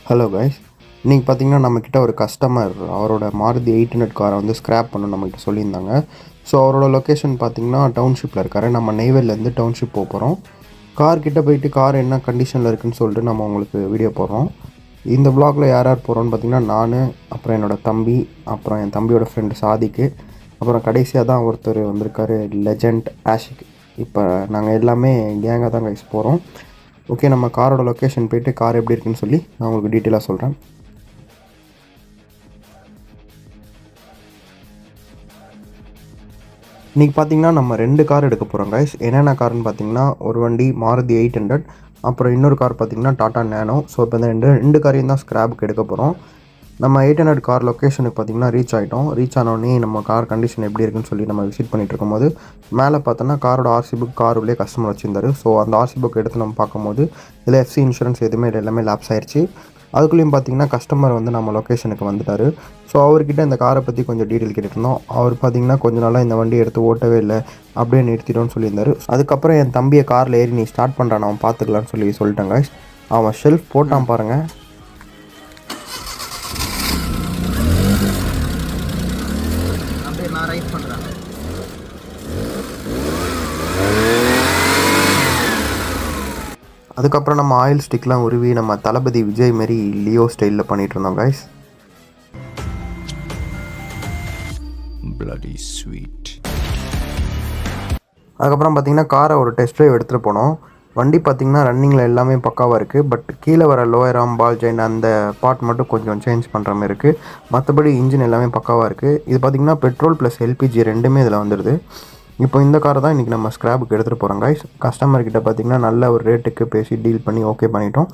Hello guys, இன்றைக்கி பார்த்தீங்கன்னா நம்மக்கிட்ட ஒரு கஸ்டமர் அவரோட மாருதி 800 காரை வந்து ஸ்க்ராப் பண்ணணும் நம்மகிட்ட சொல்லியிருந்தாங்க. ஸோ அவரோட லொக்கேஷன் பார்த்தீங்கன்னா டவுன்ஷிப்பில் இருக்கார். நம்ம நெய்வேலிலேருந்து டவுன்ஷிப் போகிறோம். கார் கிட்டே போயிட்டு கார் என்ன கண்டிஷனில் இருக்குதுன்னு சொல்லிட்டு நம்ம உங்களுக்கு வீடியோ போடுறோம். இந்த வ்ளாகில் யார் யார் போகிறோன்னு பார்த்தீங்கன்னா நான், அப்புறம் என்னோடய தம்பி, அப்புறம் என் தம்பியோட ஃப்ரெண்டு சாதிக்கு, அப்புறம் கடைசியாக தான் ஒருத்தர் வந்திருக்காரு லெஜண்ட் ஆஷிக். இப்போ நாங்கள் எல்லாமே கேங்காக தான் கைஸ் போகிறோம். ஓகே, நம்ம காரோட லொக்கேஷன் போய்ட்டு கார் எப்படி இருக்குன்னு சொல்லி நான் உங்களுக்கு டீட்டெயிலாக சொல்கிறேன். இன்றைக்கி பார்த்தீங்கன்னா நம்ம 2 கார் எடுக்க போகிறோம் கைஸ். என்னென்ன கார்னு பார்த்தீங்கன்னா ஒரு வண்டி மாருதி 800, அப்புறம் இன்னொரு கார் பார்த்தீங்கன்னா டாடா நேனோ. ஸோ இப்போ இந்த ரெண்டு காரையும் தான் ஸ்க்ராப்புக்கு எடுக்க போகிறோம். நம்ம 800 கார் லொக்கேஷனுக்கு பார்த்தீங்கன்னா ரீச் ஆகிட்டோம். ரீச் ஆனோடனே நம்ம கார் கண்டிஷன் எப்படி இருக்குன்னு சொல்லி நம்ம விசிட் பண்ணிகிட்டு இருக்கும்போது மேலே பார்த்தோன்னா காரோட ஆர்சி புக் கார் உள்ளே கஸ்டமர் வச்சுருந்தாரு. ஸோ அந்த ஆர்சி புக் எடுத்து நம்ம பார்க்கும்போது இதில் எஃப்சி இன்சூரன்ஸ் எதுவுமே எல்லாமே லேப்ஸ் ஆயிடுச்சு. அதுக்குள்ளேயும் பார்த்தீங்கன்னா கஸ்டமர் வந்து நம்ம லொக்கேஷனுக்கு வந்துட்டார். ஸோ அவர்கிட்ட இந்த காரை பற்றி கொஞ்சம் டீட்டெயில் கேட்டுருந்தோம். அவர் பார்த்தீங்கன்னா கொஞ்ச நாளாக இந்த வண்டி எடுத்து ஓட்டவே இல்லை, அப்படியே நிறுத்திட்டோன்னு சொல்லியிருந்தார். அதுக்கப்புறம் என் தம்பியை காரில் ஏறி நீ ஸ்டார்ட் பண்ணுறான் அவன் பார்த்துக்கலான்னு சொல்லிட்டாங்க. அவன் ஷெல்ஃப் போட்டான் பாருங்கள். அதுக்கப்புறம் நம்ம ஆயில் ஸ்டிக்லாம் உருவி நம்ம தளபதி விஜய் மாரி லியோ ஸ்டைலில் பண்ணிகிட்டு இருந்தோம் கைஸ். Bloody sweet. அதுக்கப்புறம் பார்த்திங்கன்னா காரை ஒரு டெஸ்ட் ட்ரைவ் எடுத்துகிட்டு போனோம். வண்டி பார்த்திங்கன்னா ரன்னிங்கில் எல்லாமே பக்காவாக இருக்குது. பட் கீழே வர லோயர் ஆர்ம் பால் ஜெயின் அந்த பார்ட் மட்டும் கொஞ்சம் சேஞ்ச் பண்ணுற மாதிரி இருக்குது. மற்றபடி இன்ஜின் எல்லாமே பக்காவாக இருக்குது. இது பார்த்திங்கன்னா பெட்ரோல் ப்ளஸ் எல்பிஜி ரெண்டுமே இதில் வந்துடுது. இப்போ இந்த காரை தான் இன்றைக்கி நம்ம ஸ்க்ராப்புக்கு எடுத்துகிட்டு போகிறோம் கைஸ். கஸ்டமர்கிட்ட பார்த்திங்கன்னா நல்ல ஒரு ரேட்டுக்கு பேசி டீல் பண்ணி ஓகே பண்ணிட்டோம்.